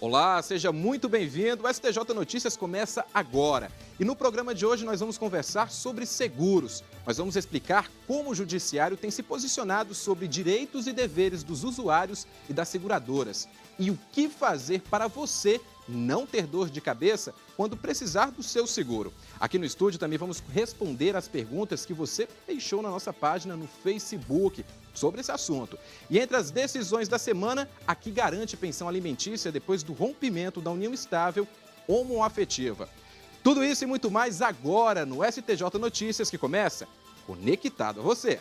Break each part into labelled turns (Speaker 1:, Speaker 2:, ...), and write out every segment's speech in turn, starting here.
Speaker 1: Olá, seja muito bem-vindo. O STJ Notícias começa agora. E no programa de hoje nós vamos conversar sobre seguros. Nós vamos explicar como o Judiciário tem se posicionado sobre direitos e deveres dos usuários e das seguradoras. E o que fazer para você não ter dor de cabeça quando precisar do seu seguro. Aqui no estúdio também vamos responder as perguntas que você deixou na nossa página no Facebook sobre esse assunto. E entre as decisões da semana, a que garante pensão alimentícia depois do rompimento da união estável homoafetiva. Tudo isso e muito mais agora no STJ Notícias, que começa conectado a você.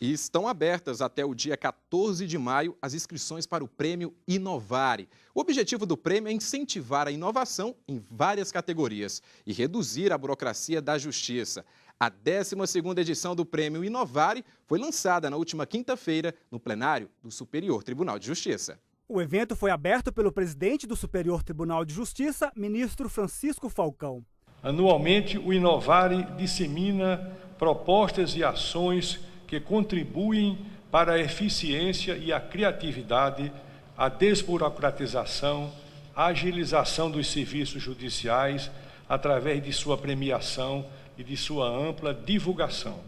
Speaker 1: E estão abertas até o dia 14 de maio as inscrições para o Prêmio Inovare. O objetivo do prêmio é incentivar a inovação em várias categorias e reduzir a burocracia da justiça. A 12ª edição do Prêmio Inovare foi lançada na última quinta-feira no plenário do Superior Tribunal de Justiça.
Speaker 2: O evento foi aberto pelo presidente do Superior Tribunal de Justiça, ministro Francisco Falcão.
Speaker 3: Anualmente, o Inovare dissemina propostas e ações que contribuem para a eficiência e a criatividade, a desburocratização, a agilização dos serviços judiciais através de sua premiação e de sua ampla divulgação.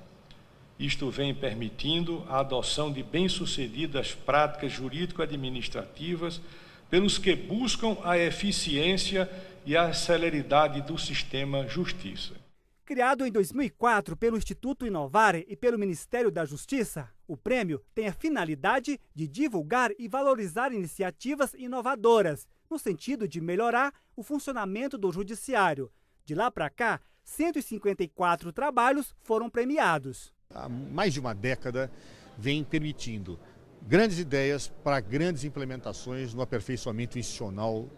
Speaker 3: Isto vem permitindo a adoção de bem-sucedidas práticas jurídico-administrativas pelos que buscam a eficiência e a celeridade do sistema justiça.
Speaker 2: Criado em 2004 pelo Instituto Inovare e pelo Ministério da Justiça, o prêmio tem a finalidade de divulgar e valorizar iniciativas inovadoras, no sentido de melhorar o funcionamento do judiciário. De lá para cá, 154 trabalhos foram premiados.
Speaker 4: Há mais de uma década vem permitindo grandes ideias para grandes implementações no aperfeiçoamento institucional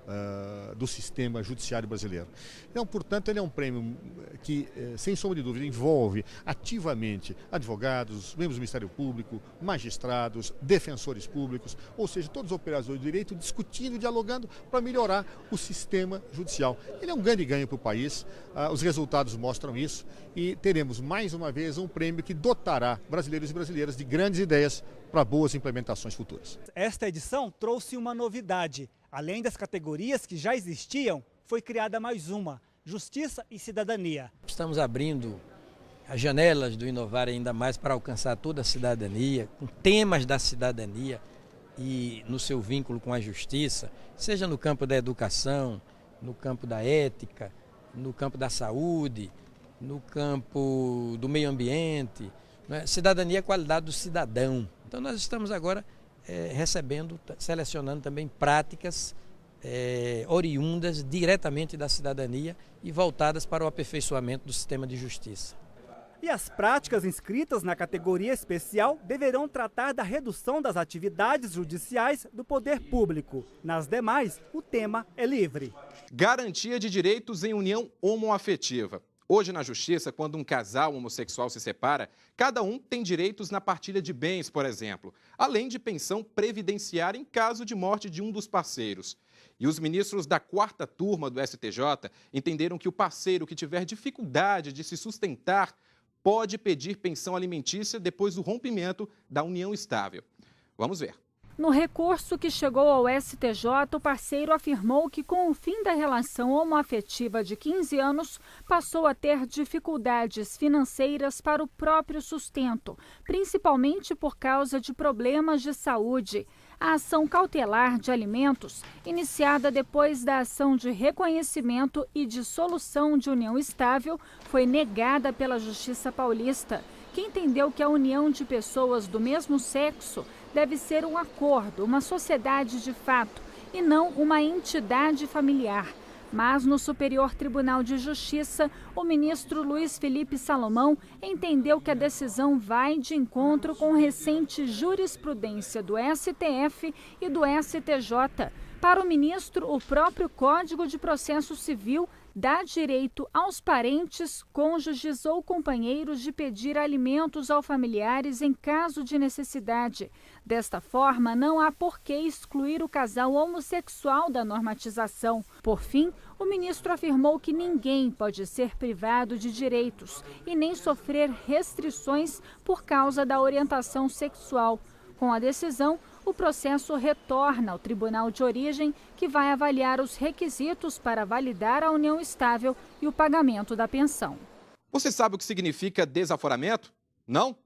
Speaker 4: do sistema judiciário brasileiro. Então, portanto, ele é um prêmio que, sem sombra de dúvida, envolve ativamente advogados, membros do Ministério Público, magistrados, defensores públicos, ou seja, todos os operadores do direito discutindo, dialogando para melhorar o sistema judicial. Ele é um grande ganho para o país, os resultados mostram isso e teremos mais uma vez um prêmio que dotará brasileiros e brasileiras de grandes ideias para boas implementações futuras.
Speaker 2: Esta edição trouxe uma novidade. Além das categorias que já existiam, foi criada mais uma: Justiça e Cidadania.
Speaker 5: Estamos abrindo as janelas do Inovare ainda mais para alcançar toda a cidadania, com temas da cidadania e no seu vínculo com a justiça, seja no campo da educação, no campo da ética, no campo da saúde, no campo do meio ambiente, né? Cidadania é a qualidade do cidadão. Então nós estamos agora selecionando também práticas oriundas diretamente da cidadania e voltadas para o aperfeiçoamento do sistema de justiça.
Speaker 2: E as práticas inscritas na categoria especial deverão tratar da redução das atividades judiciais do poder público. Nas demais, o tema é livre.
Speaker 1: Garantia de direitos em união homoafetiva. Hoje, na Justiça, quando um casal homossexual se separa, cada um tem direitos na partilha de bens, por exemplo, além de pensão previdenciária em caso de morte de um dos parceiros. E os ministros da 4ª turma do STJ entenderam que o parceiro que tiver dificuldade de se sustentar pode pedir pensão alimentícia depois do rompimento da união estável. Vamos ver.
Speaker 6: No recurso que chegou ao STJ, o parceiro afirmou que, com o fim da relação homoafetiva de 15 anos, passou a ter dificuldades financeiras para o próprio sustento, principalmente por causa de problemas de saúde. A ação cautelar de alimentos, iniciada depois da ação de reconhecimento e dissolução de união estável, foi negada pela Justiça Paulista, que entendeu que a união de pessoas do mesmo sexo deve ser um acordo, uma sociedade de fato, e não uma entidade familiar. Mas no Superior Tribunal de Justiça, o ministro Luiz Felipe Salomão entendeu que a decisão vai de encontro com recente jurisprudência do STF e do STJ. Para o ministro, o próprio Código de Processo Civil dá direito aos parentes, cônjuges ou companheiros de pedir alimentos aos familiares em caso de necessidade. Desta forma, não há por que excluir o casal homossexual da normatização. Por fim, o ministro afirmou que ninguém pode ser privado de direitos e nem sofrer restrições por causa da orientação sexual. Com a decisão, o processo retorna ao tribunal de origem, que vai avaliar os requisitos para validar a união estável e o pagamento da pensão.
Speaker 1: Você sabe o que significa desaforamento? Não?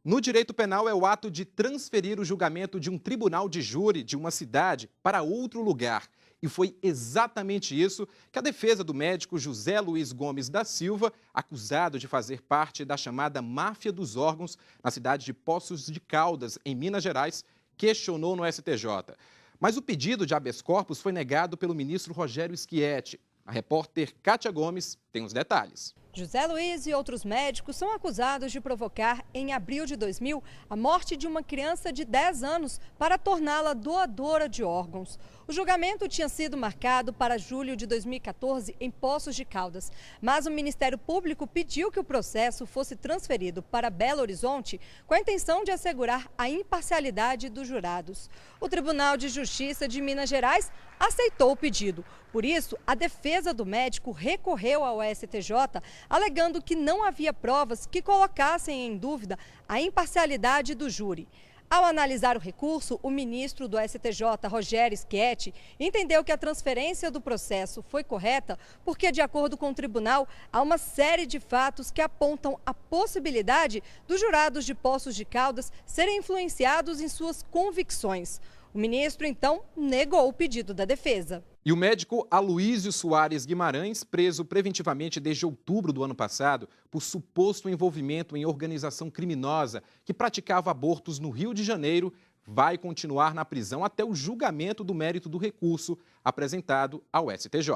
Speaker 1: No direito penal é o ato de transferir o julgamento de um tribunal de júri de uma cidade para outro lugar. E foi exatamente isso que a defesa do médico José Luiz Gomes da Silva, acusado de fazer parte da chamada máfia dos órgãos na cidade de Poços de Caldas, em Minas Gerais, questionou no STJ. Mas o pedido de habeas corpus foi negado pelo ministro Rogério Schietti. A repórter Kátia Gomes tem os detalhes.
Speaker 7: José Luiz e outros médicos são acusados de provocar, em abril de 2000, a morte de uma criança de 10 anos para torná-la doadora de órgãos. O julgamento tinha sido marcado para julho de 2014 em Poços de Caldas, mas o Ministério Público pediu que o processo fosse transferido para Belo Horizonte com a intenção de assegurar a imparcialidade dos jurados. O Tribunal de Justiça de Minas Gerais aceitou o pedido. Por isso, a defesa do médico recorreu ao STJ, alegando que não havia provas que colocassem em dúvida a imparcialidade do júri. Ao analisar o recurso, o ministro do STJ, Rogério Schietti, entendeu que a transferência do processo foi correta porque, de acordo com o tribunal, há uma série de fatos que apontam a possibilidade dos jurados de Poços de Caldas serem influenciados em suas convicções. O ministro, então, negou o pedido da defesa.
Speaker 1: E o médico Aloísio Soares Guimarães, preso preventivamente desde outubro do ano passado por suposto envolvimento em organização criminosa que praticava abortos no Rio de Janeiro, vai continuar na prisão até o julgamento do mérito do recurso apresentado ao STJ.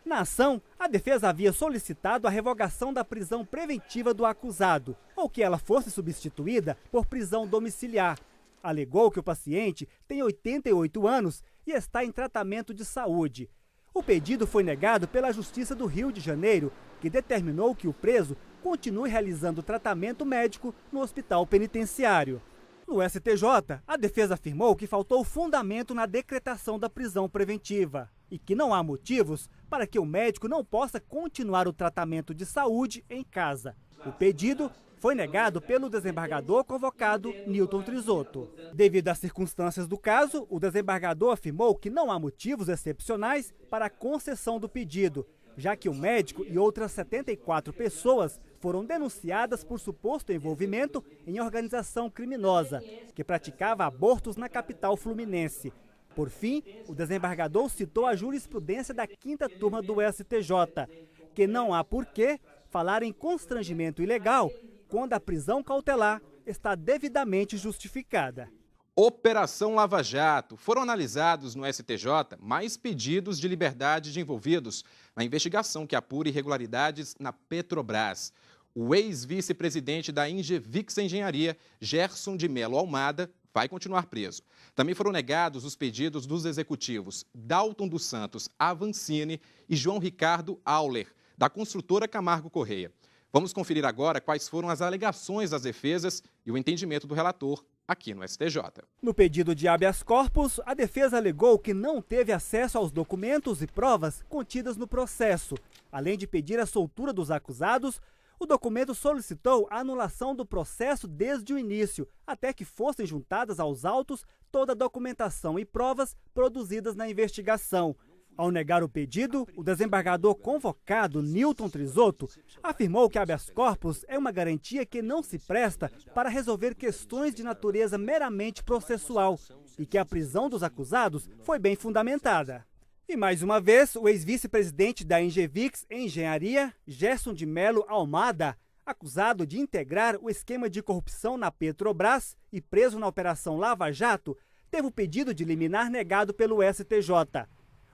Speaker 2: Na ação, a defesa havia solicitado a revogação da prisão preventiva do acusado, ou que ela fosse substituída por prisão domiciliar. Alegou que o paciente tem 88 anos e está em tratamento de saúde. O pedido foi negado pela Justiça do Rio de Janeiro, que determinou que o preso continue realizando tratamento médico no hospital penitenciário. No STJ, a defesa afirmou que faltou fundamento na decretação da prisão preventiva e que não há motivos para que o médico não possa continuar o tratamento de saúde em casa. O pedido foi negado pelo desembargador convocado Newton Trizotto. Devido às circunstâncias do caso, o desembargador afirmou que não há motivos excepcionais para a concessão do pedido, já que o médico e outras 74 pessoas foram denunciadas por suposto envolvimento em organização criminosa, que praticava abortos na capital fluminense. Por fim, o desembargador citou a jurisprudência da 5ª turma do STJ, que não há por que falar em constrangimento ilegal quando a prisão cautelar está devidamente justificada.
Speaker 1: Operação Lava Jato. Foram analisados no STJ mais pedidos de liberdade de envolvidos na investigação que apura irregularidades na Petrobras. O ex-vice-presidente da Ingevix Engenharia, Gerson de Mello Almada, vai continuar preso. Também foram negados os pedidos dos executivos Dalton dos Santos Avancini e João Ricardo Auler, da construtora Camargo Correia. Vamos conferir agora quais foram as alegações das defesas e o entendimento do relator aqui no STJ.
Speaker 2: No pedido de habeas corpus, a defesa alegou que não teve acesso aos documentos e provas contidas no processo. Além de pedir a soltura dos acusados, o documento solicitou a anulação do processo desde o início, até que fossem juntadas aos autos toda a documentação e provas produzidas na investigação. Ao negar o pedido, o desembargador convocado, Newton Trizotto, afirmou que habeas corpus é uma garantia que não se presta para resolver questões de natureza meramente processual e que a prisão dos acusados foi bem fundamentada. E mais uma vez, o ex-vice-presidente da Ingevix Engenharia, Gerson de Mello Almada, acusado de integrar o esquema de corrupção na Petrobras e preso na Operação Lava Jato, teve o pedido de liminar negado pelo STJ.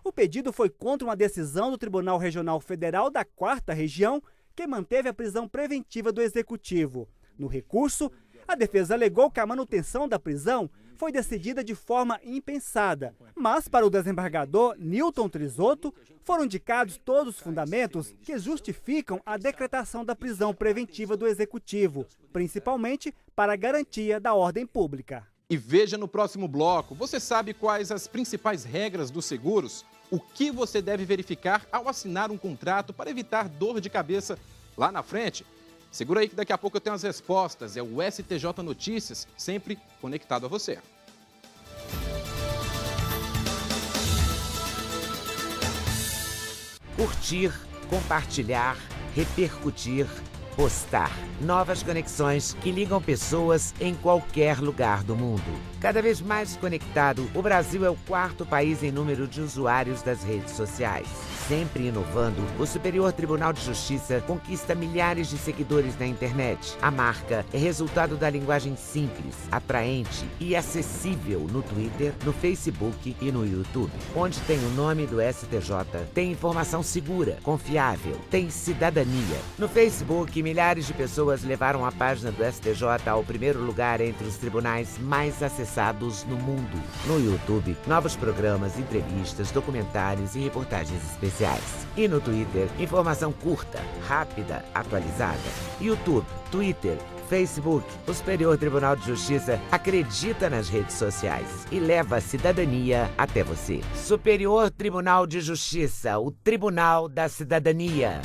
Speaker 2: O pedido foi contra uma decisão do Tribunal Regional Federal da 4ª Região, que manteve a prisão preventiva do executivo. No recurso, A defesa alegou que a manutenção da prisão foi decidida de forma impensada, mas para o desembargador Newton Trisotto foram indicados todos os fundamentos que justificam a decretação da prisão preventiva do executivo, principalmente para a garantia da ordem pública.
Speaker 1: E veja no próximo bloco, você sabe quais as principais regras dos seguros? O que você deve verificar ao assinar um contrato para evitar dor de cabeça lá na frente? Segura aí que daqui a pouco eu tenho as respostas. É o STJ Notícias, sempre conectado a você.
Speaker 8: Curtir, compartilhar, repercutir, postar. Novas conexões que ligam pessoas em qualquer lugar do mundo. Cada vez mais conectado, o Brasil é o 4º país em número de usuários das redes sociais. Sempre inovando, o Superior Tribunal de Justiça conquista milhares de seguidores na internet. A marca é resultado da linguagem simples, atraente e acessível no Twitter, no Facebook e no YouTube. Onde tem o nome do STJ, tem informação segura, confiável, tem cidadania. No Facebook, milhares de pessoas levaram a página do STJ ao primeiro lugar entre os tribunais mais acessados no mundo. No YouTube, novos programas, entrevistas, documentários e reportagens especiais. E no Twitter, informação curta, rápida, atualizada. YouTube, Twitter, Facebook, o Superior Tribunal de Justiça acredita nas redes sociais e leva a cidadania até você. Superior Tribunal de Justiça, o Tribunal da Cidadania.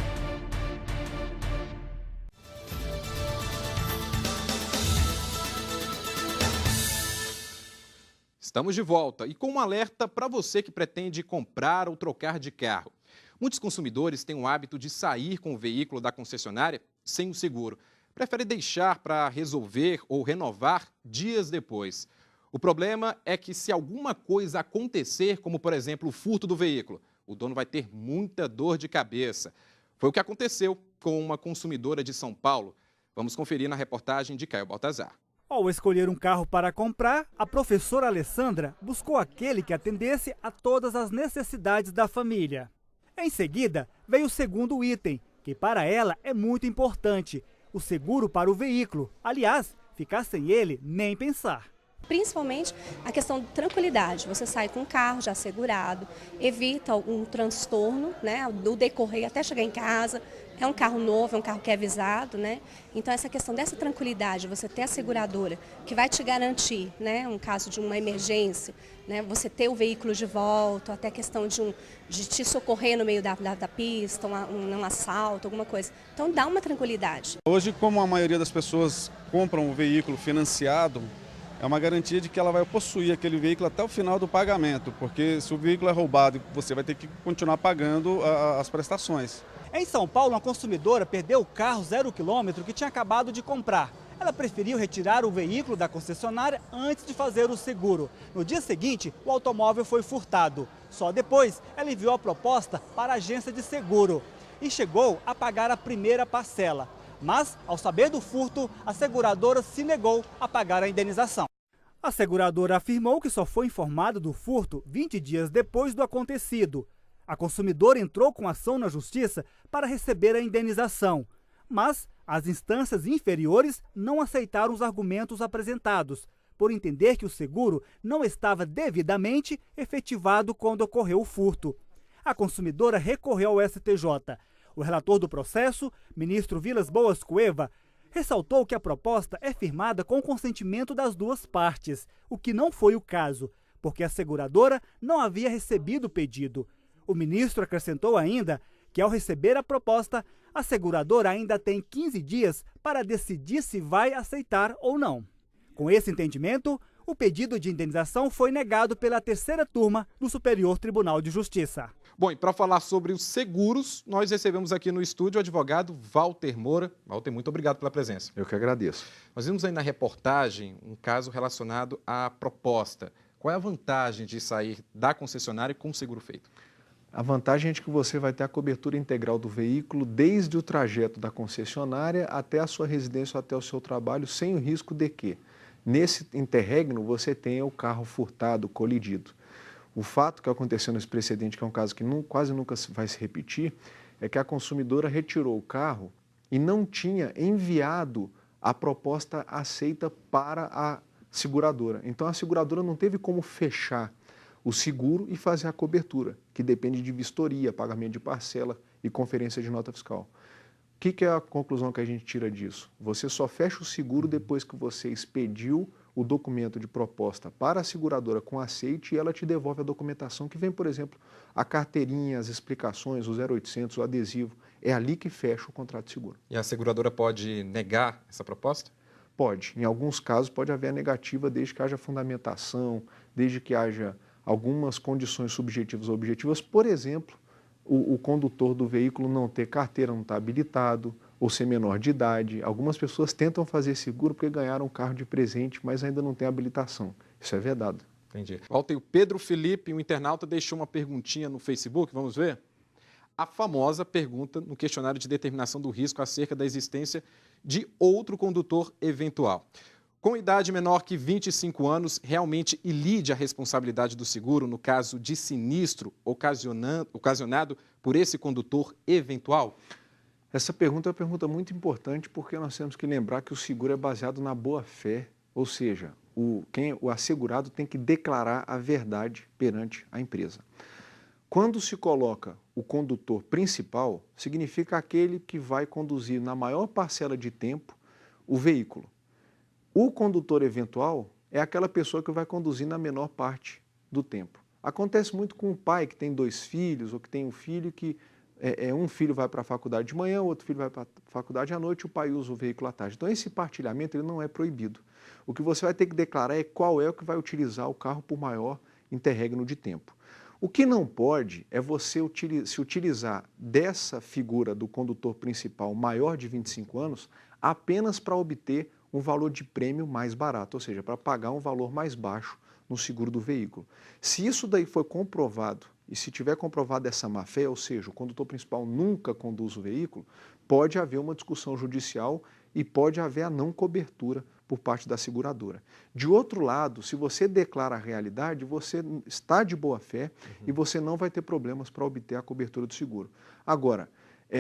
Speaker 1: Estamos de volta e com um alerta para você que pretende comprar ou trocar de carro. Muitos consumidores têm o hábito de sair com o veículo da concessionária sem o seguro. Prefere deixar para resolver ou renovar dias depois. O problema é que se alguma coisa acontecer, como por exemplo o furto do veículo, o dono vai ter muita dor de cabeça. Foi o que aconteceu com uma consumidora de São Paulo. Vamos conferir na reportagem de Caio Baltazar.
Speaker 2: Ao escolher um carro para comprar, a professora Alessandra buscou aquele que atendesse a todas as necessidades da família. Em seguida, veio o segundo item, que para ela é muito importante: o seguro para o veículo. Aliás, ficar sem ele, nem pensar.
Speaker 9: Principalmente a questão de tranquilidade. Você sai com o carro já segurado, evita um transtorno, né, do decorrer até chegar em casa. É um carro novo, é um carro que é avisado, né? Então essa questão dessa tranquilidade, você ter a seguradora que vai te garantir, né, um caso de uma emergência, né, você ter o veículo de volta, até a questão de te socorrer no meio da pista, um assalto, alguma coisa. Então dá uma tranquilidade.
Speaker 10: Hoje, como a maioria das pessoas compram o veículo financiado, é uma garantia de que ela vai possuir aquele veículo até o final do pagamento, porque se o veículo é roubado, você vai ter que continuar pagando as prestações.
Speaker 2: Em São Paulo, uma consumidora perdeu o carro 0 km que tinha acabado de comprar. Ela preferiu retirar o veículo da concessionária antes de fazer o seguro. No dia seguinte, o automóvel foi furtado. Só depois, ela enviou a proposta para a agência de seguro e chegou a pagar a primeira parcela. Mas, ao saber do furto, a seguradora se negou a pagar a indenização. A seguradora afirmou que só foi informada do furto 20 dias depois do acontecido. A consumidora entrou com ação na justiça para receber a indenização, mas as instâncias inferiores não aceitaram os argumentos apresentados, por entender que o seguro não estava devidamente efetivado quando ocorreu o furto. A consumidora recorreu ao STJ. O relator do processo, ministro Vilas Boas Cueva, ressaltou que a proposta é firmada com o consentimento das duas partes, o que não foi o caso, porque a seguradora não havia recebido o pedido. O ministro acrescentou ainda que, ao receber a proposta, a seguradora ainda tem 15 dias para decidir se vai aceitar ou não. Com esse entendimento, o pedido de indenização foi negado pela terceira turma do Superior Tribunal de Justiça.
Speaker 1: Bom, e para falar sobre os seguros, nós recebemos aqui no estúdio o advogado Walter Moura. Walter, muito obrigado pela presença.
Speaker 11: Eu que agradeço.
Speaker 1: Nós vimos aí na reportagem um caso relacionado à proposta. Qual é a vantagem de sair da concessionária com o seguro feito?
Speaker 11: A vantagem é de que você vai ter a cobertura integral do veículo desde o trajeto da concessionária até a sua residência, até o seu trabalho, sem o risco de que, nesse interregno, você tenha o carro furtado, colidido. O fato que aconteceu nesse precedente, que é um caso que quase nunca vai se repetir, é que a consumidora retirou o carro e não tinha enviado a proposta aceita para a seguradora. Então, a seguradora não teve como fechar o seguro e fazer a cobertura, que depende de vistoria, pagamento de parcela e conferência de nota fiscal. O que é a conclusão que a gente tira disso? Você só fecha o seguro depois que você expediu o documento de proposta para a seguradora com aceite e ela te devolve a documentação que vem, por exemplo, a carteirinha, as explicações, o 0800, o adesivo. É ali que fecha o contrato de seguro.
Speaker 1: E a seguradora pode negar essa proposta?
Speaker 11: Pode. Em alguns casos pode haver a negativa desde que haja fundamentação, desde que haja algumas condições subjetivas ou objetivas. Por exemplo, o condutor do veículo não ter carteira, não estar habilitado, ou ser menor de idade. Algumas pessoas tentam fazer seguro porque ganharam um carro de presente, mas ainda não tem habilitação. Isso é vedado.
Speaker 1: Entendi. Walter, o Pedro Felipe, um internauta, deixou uma perguntinha no Facebook, vamos ver? A famosa pergunta no questionário de determinação do risco acerca da existência de outro condutor eventual. Com idade menor que 25 anos, realmente ilide a responsabilidade do seguro no caso de sinistro ocasionado por esse condutor eventual?
Speaker 11: Essa pergunta é uma pergunta muito importante porque nós temos que lembrar que o seguro é baseado na boa-fé, ou seja, o assegurado tem que declarar a verdade perante a empresa. Quando se coloca o condutor principal, significa aquele que vai conduzir na maior parcela de tempo o veículo. O condutor eventual é aquela pessoa que vai conduzir na menor parte do tempo. Acontece muito com o pai que tem 2 filhos ou que tem um filho que um filho vai para a faculdade de manhã, o outro filho vai para a faculdade à noite e o pai usa o veículo à tarde. Então esse partilhamento ele não é proibido. O que você vai ter que declarar é qual é o que vai utilizar o carro por maior interregno de tempo. O que não pode é você se utilizar dessa figura do condutor principal maior de 25 anos apenas para obter um valor de prêmio mais barato, ou seja, para pagar um valor mais baixo no seguro do veículo. Se isso daí for comprovado, e se tiver comprovado essa má-fé, ou seja, o condutor principal nunca conduz o veículo, pode haver uma discussão judicial e pode haver a não cobertura por parte da seguradora. De outro lado, se você declara a realidade, você está de boa-fé e você não vai ter problemas para obter a cobertura do seguro. Agora,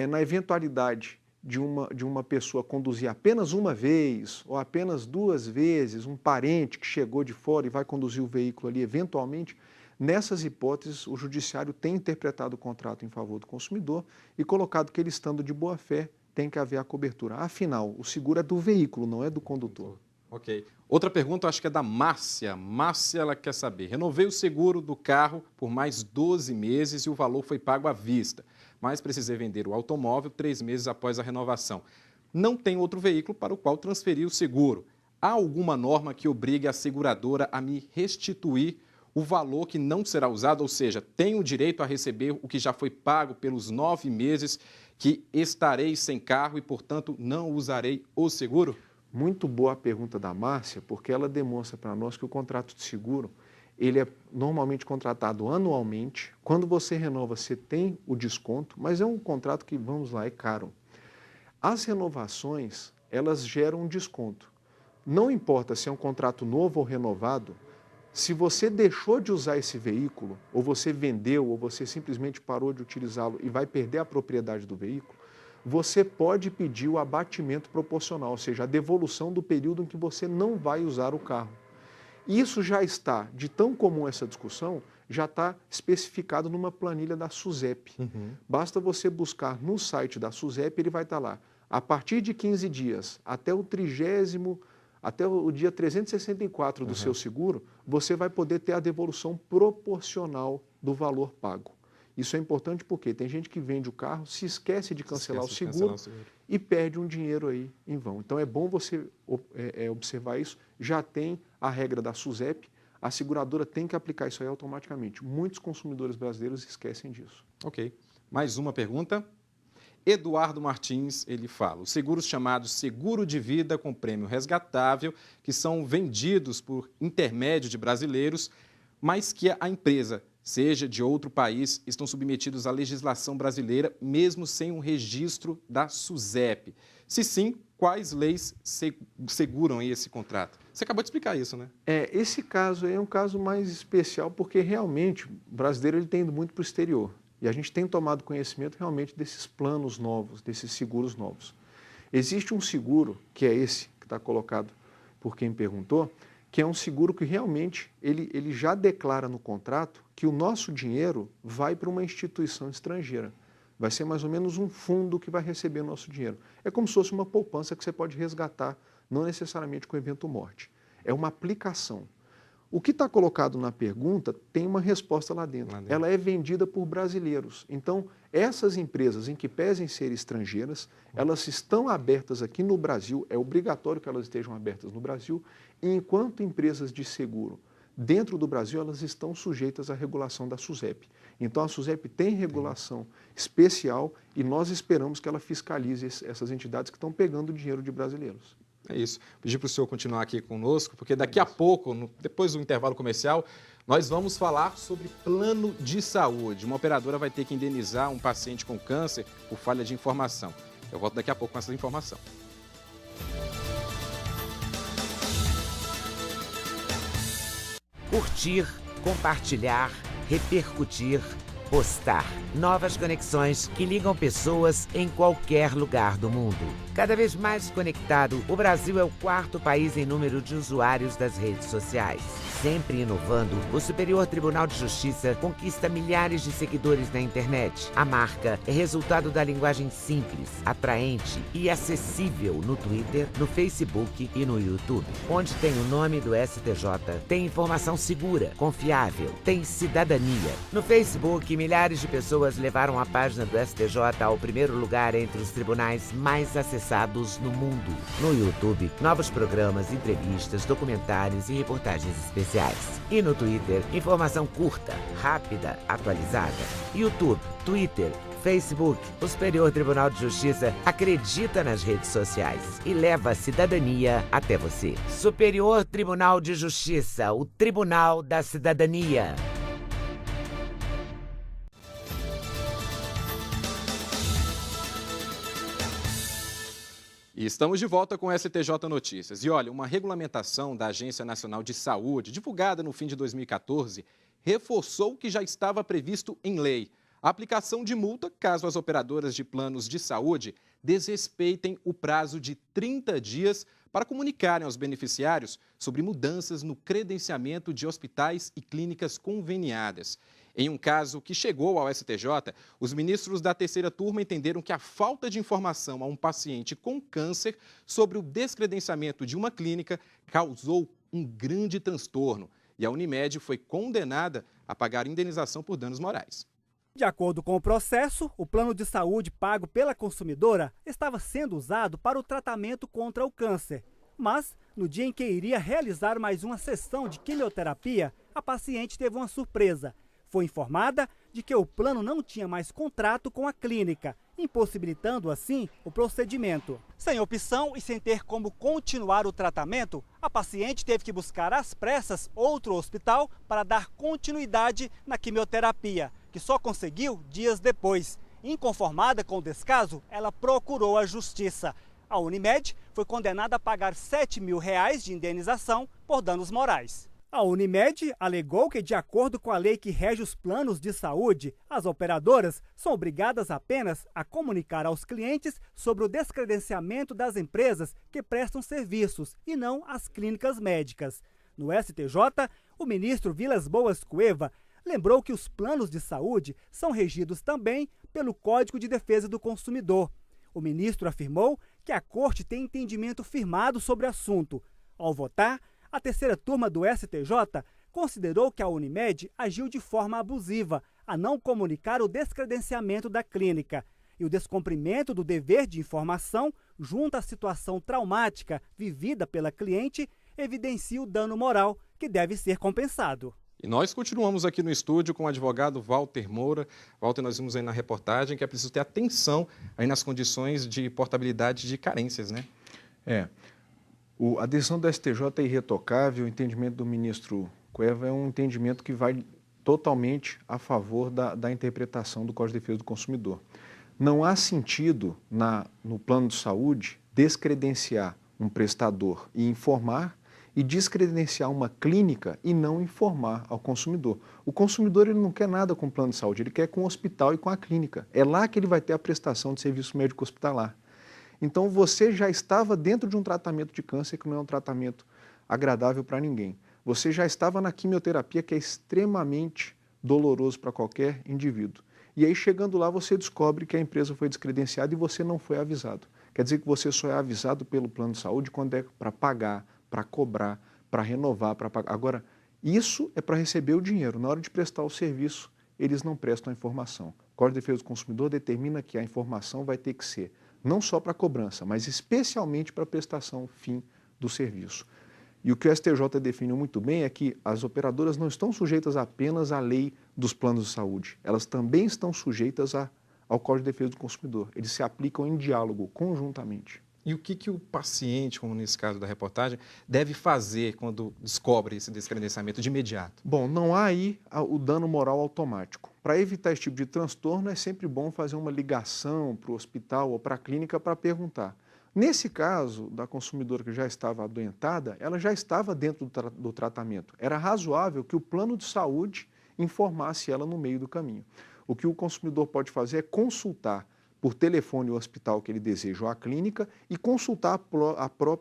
Speaker 11: na eventualidade de uma pessoa conduzir apenas uma vez ou apenas 2 vezes, um parente que chegou de fora e vai conduzir o veículo ali eventualmente, nessas hipóteses o judiciário tem interpretado o contrato em favor do consumidor e colocado que ele estando de boa fé tem que haver a cobertura. Afinal, o seguro é do veículo, não é do condutor.
Speaker 1: Ok. Outra pergunta, acho que é da Márcia. Márcia, ela quer saber. Renovei o seguro do carro por mais 12 meses e o valor foi pago à vista, mas precisei vender o automóvel 3 meses após a renovação. Não tem outro veículo para o qual transferir o seguro. Há alguma norma que obrigue a seguradora a me restituir o valor que não será usado? Ou seja, tenho direito a receber o que já foi pago pelos 9 meses que estarei sem carro e, portanto, não usarei o seguro?
Speaker 11: Muito boa a pergunta da Márcia, porque ela demonstra para nós que o contrato de seguro ele é normalmente contratado anualmente. Quando você renova, você tem o desconto, mas é um contrato que, vamos lá, é caro. As renovações, elas geram um desconto. Não importa se é um contrato novo ou renovado, se você deixou de usar esse veículo, ou você vendeu, ou você simplesmente parou de utilizá-lo e vai perder a propriedade do veículo, você pode pedir o abatimento proporcional, ou seja, a devolução do período em que você não vai usar o carro. Isso já está, de tão comum essa discussão, já está especificado numa planilha da SUSEP. Basta você buscar no site da SUSEP, ele vai estar lá. A partir de 15 dias, até o dia 364 do seu seguro, você vai poder ter a devolução proporcional do valor pago. Isso é importante porque tem gente que vende o carro, se esquece de cancelar o seguro e perde um dinheiro aí em vão. Então é bom você observar isso. Já tem a regra da SUSEP, a seguradora tem que aplicar isso aí automaticamente. Muitos consumidores brasileiros esquecem disso.
Speaker 1: Ok. Mais uma pergunta. Eduardo Martins, ele fala, os seguros chamados seguro de vida com prêmio resgatável, que são vendidos por intermédio de brasileiros, mas que a empresa, seja de outro país, estão submetidos à legislação brasileira, mesmo sem um registro da SUSEP. Se sim, quais leis seguram esse contrato? Você acabou de explicar isso, né?
Speaker 11: Esse caso aí é um caso mais especial porque realmente o brasileiro ele tem ido muito para o exterior. E a gente tem tomado conhecimento realmente desses planos novos, desses seguros novos. Existe um seguro, que é esse que está colocado por quem perguntou, que é um seguro que realmente ele já declara no contrato que o nosso dinheiro vai para uma instituição estrangeira. Vai ser mais ou menos um fundo que vai receber o nosso dinheiro. É como se fosse uma poupança que você pode resgatar, não necessariamente com evento morte. É uma aplicação. O que está colocado na pergunta tem uma resposta lá dentro. Ela é vendida por brasileiros. Então, essas empresas, em que pesem ser estrangeiras, elas estão abertas aqui no Brasil, é obrigatório que elas estejam abertas no Brasil, e enquanto empresas de seguro dentro do Brasil, elas estão sujeitas à regulação da SUSEP. Então, a SUSEP tem regulação especial e nós esperamos que ela fiscalize essas entidades que estão pegando dinheiro de brasileiros.
Speaker 1: É isso. Pedir para o senhor continuar aqui conosco, porque daqui a pouco, depois do intervalo comercial, nós vamos falar sobre plano de saúde. Uma operadora vai ter que indenizar um paciente com câncer por falha de informação. Eu volto daqui a pouco com essa informação.
Speaker 8: Curtir, compartilhar, repercutir, postar. Novas conexões que ligam pessoas em qualquer lugar do mundo. Cada vez mais conectado, o Brasil é o 4º país em número de usuários das redes sociais. Sempre inovando, o Superior Tribunal de Justiça conquista milhares de seguidores na internet. A marca é resultado da linguagem simples, atraente e acessível no Twitter, no Facebook e no YouTube. Onde tem o nome do STJ, tem informação segura, confiável, tem cidadania. No Facebook, milhares de pessoas levaram a página do STJ ao primeiro lugar entre os tribunais mais acessados no mundo. No YouTube, novos programas, entrevistas, documentários e reportagens especiais. E no Twitter, informação curta, rápida, atualizada. YouTube, Twitter, Facebook, o Superior Tribunal de Justiça acredita nas redes sociais e leva a cidadania até você. Superior Tribunal de Justiça, o Tribunal da Cidadania.
Speaker 1: E estamos de volta com o STJ Notícias. E olha, uma regulamentação da Agência Nacional de Saúde, divulgada no fim de 2014, reforçou o que já estava previsto em lei: a aplicação de multa caso as operadoras de planos de saúde desrespeitem o prazo de 30 dias para comunicarem aos beneficiários sobre mudanças no credenciamento de hospitais e clínicas conveniadas. Em um caso que chegou ao STJ, os ministros da terceira turma entenderam que a falta de informação a um paciente com câncer sobre o descredenciamento de uma clínica causou um grande transtorno e a Unimed foi condenada a pagar indenização por danos morais.
Speaker 2: De acordo com o processo, o plano de saúde pago pela consumidora estava sendo usado para o tratamento contra o câncer. Mas, no dia em que iria realizar mais uma sessão de quimioterapia, a paciente teve uma surpresa. Foi informada de que o plano não tinha mais contrato com a clínica, impossibilitando assim o procedimento. Sem opção e sem ter como continuar o tratamento, a paciente teve que buscar às pressas outro hospital para dar continuidade na quimioterapia, que só conseguiu dias depois. Inconformada com o descaso, ela procurou a justiça. A Unimed foi condenada a pagar R$7 mil de indenização por danos morais. A Unimed alegou que, de acordo com a lei que rege os planos de saúde, as operadoras são obrigadas apenas a comunicar aos clientes sobre o descredenciamento das empresas que prestam serviços e não as clínicas médicas. No STJ, o ministro Vilas Boas Cueva lembrou que os planos de saúde são regidos também pelo Código de Defesa do Consumidor. O ministro afirmou que a Corte tem entendimento firmado sobre o assunto. Ao votar, a terceira turma do STJ considerou que a Unimed agiu de forma abusiva a não comunicar o descredenciamento da clínica e o descumprimento do dever de informação, junto à situação traumática vivida pela cliente, evidencia o dano moral que deve ser compensado.
Speaker 1: E nós continuamos aqui no estúdio com o advogado Walter Moura. Walter, nós vimos aí na reportagem que é preciso ter atenção aí nas condições de portabilidade de carências, né?
Speaker 11: A decisão do STJ é irretocável, o entendimento do ministro Cueva é um entendimento que vai totalmente a favor da interpretação do Código de Defesa do Consumidor. Não há sentido no plano de saúde descredenciar um prestador e informar e descredenciar uma clínica e não informar ao consumidor. O consumidor ele não quer nada com o plano de saúde, ele quer com o hospital e com a clínica. É lá que ele vai ter a prestação de serviço médico hospitalar. Então você já estava dentro de um tratamento de câncer que não é um tratamento agradável para ninguém. Você já estava na quimioterapia, que é extremamente doloroso para qualquer indivíduo. E aí, chegando lá, você descobre que a empresa foi descredenciada e você não foi avisado. Quer dizer que você só é avisado pelo plano de saúde quando é para pagar, para cobrar, para renovar, para pagar. Agora, isso é para receber o dinheiro. Na hora de prestar o serviço, eles não prestam a informação. O Código de Defesa do Consumidor determina que a informação vai ter que ser não só para cobrança, mas especialmente para a prestação fim do serviço. E o que o STJ definiu muito bem é que as operadoras não estão sujeitas apenas à lei dos planos de saúde, elas também estão sujeitas ao Código de Defesa do Consumidor. Eles se aplicam em diálogo, conjuntamente.
Speaker 1: E o que o paciente, como nesse caso da reportagem, deve fazer quando descobre esse descredenciamento de imediato?
Speaker 11: Bom, não há aí o dano moral automático. Para evitar esse tipo de transtorno, é sempre bom fazer uma ligação para o hospital ou para a clínica para perguntar. Nesse caso, da consumidora que já estava adoentada, ela já estava dentro do tratamento. Era razoável que o plano de saúde informasse ela no meio do caminho. O que o consumidor pode fazer é consultar por telefone o hospital que ele deseja ou a clínica e consultar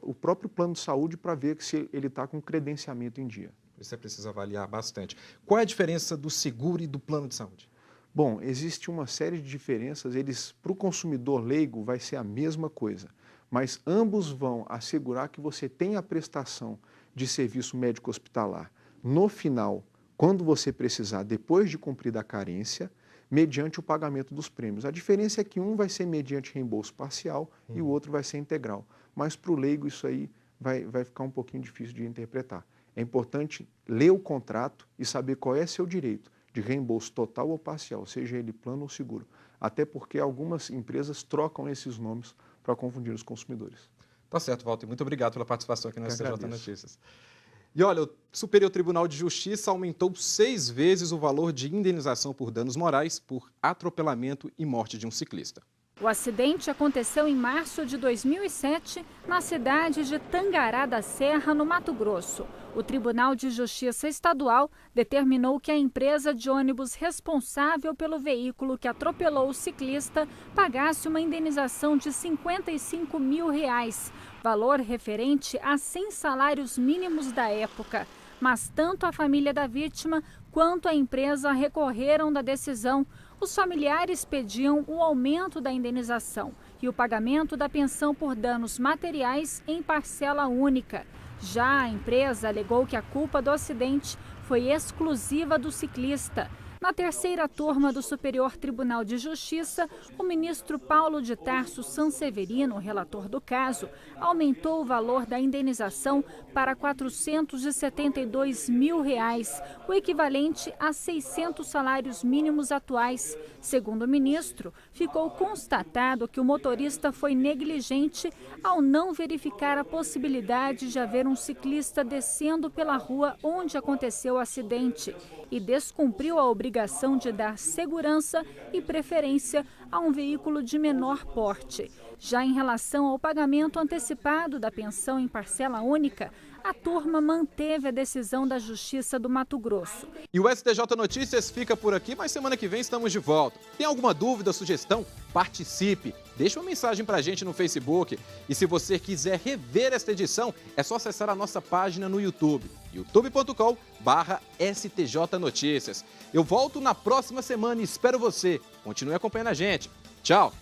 Speaker 11: o próprio plano de saúde para ver se ele está com credenciamento em dia.
Speaker 1: Isso é preciso avaliar bastante. Qual é a diferença do seguro e do plano de saúde?
Speaker 11: Bom, existe uma série de diferenças. Para o consumidor leigo, vai ser a mesma coisa. Mas ambos vão assegurar que você tenha a prestação de serviço médico hospitalar no final, quando você precisar, depois de cumprida a carência, mediante o pagamento dos prêmios. A diferença é que um vai ser mediante reembolso parcial e o outro vai ser integral. Mas para o leigo isso aí vai ficar um pouquinho difícil de interpretar. É importante ler o contrato e saber qual é seu direito de reembolso total ou parcial, seja ele plano ou seguro. Até porque algumas empresas trocam esses nomes para confundir os consumidores.
Speaker 1: Tá certo, Walter. Muito obrigado pela participação aqui no STJ Notícias. E olha, o Superior Tribunal de Justiça aumentou 6 vezes o valor de indenização por danos morais por atropelamento e morte de um ciclista.
Speaker 6: O acidente aconteceu em março de 2007, na cidade de Tangará da Serra, no Mato Grosso. O Tribunal de Justiça Estadual determinou que a empresa de ônibus responsável pelo veículo que atropelou o ciclista pagasse uma indenização de R$ 55 mil, valor referente a 100 salários mínimos da época. Mas tanto a família da vítima quanto a empresa recorreram da decisão. Os familiares pediam o aumento da indenização e o pagamento da pensão por danos materiais em parcela única. Já a empresa alegou que a culpa do acidente foi exclusiva do ciclista. Na terceira turma do Superior Tribunal de Justiça, o ministro Paulo de Tarso Sanseverino, relator do caso, aumentou o valor da indenização para R$ 472 mil, o equivalente a 600 salários mínimos atuais. Segundo o ministro, ficou constatado que o motorista foi negligente ao não verificar a possibilidade de haver um ciclista descendo pela rua onde aconteceu o acidente e descumpriu a obrigação de dar segurança e preferência a um veículo de menor porte. Já em relação ao pagamento antecipado da pensão em parcela única, a turma manteve a decisão da Justiça do Mato Grosso.
Speaker 1: E o STJ Notícias fica por aqui, mas semana que vem estamos de volta. Tem alguma dúvida, sugestão? Participe! Deixa uma mensagem pra gente no Facebook. E se você quiser rever esta edição, é só acessar a nossa página no YouTube, youtube.com/STJ Notícias. Eu volto na próxima semana e espero você. Continue acompanhando a gente. Tchau!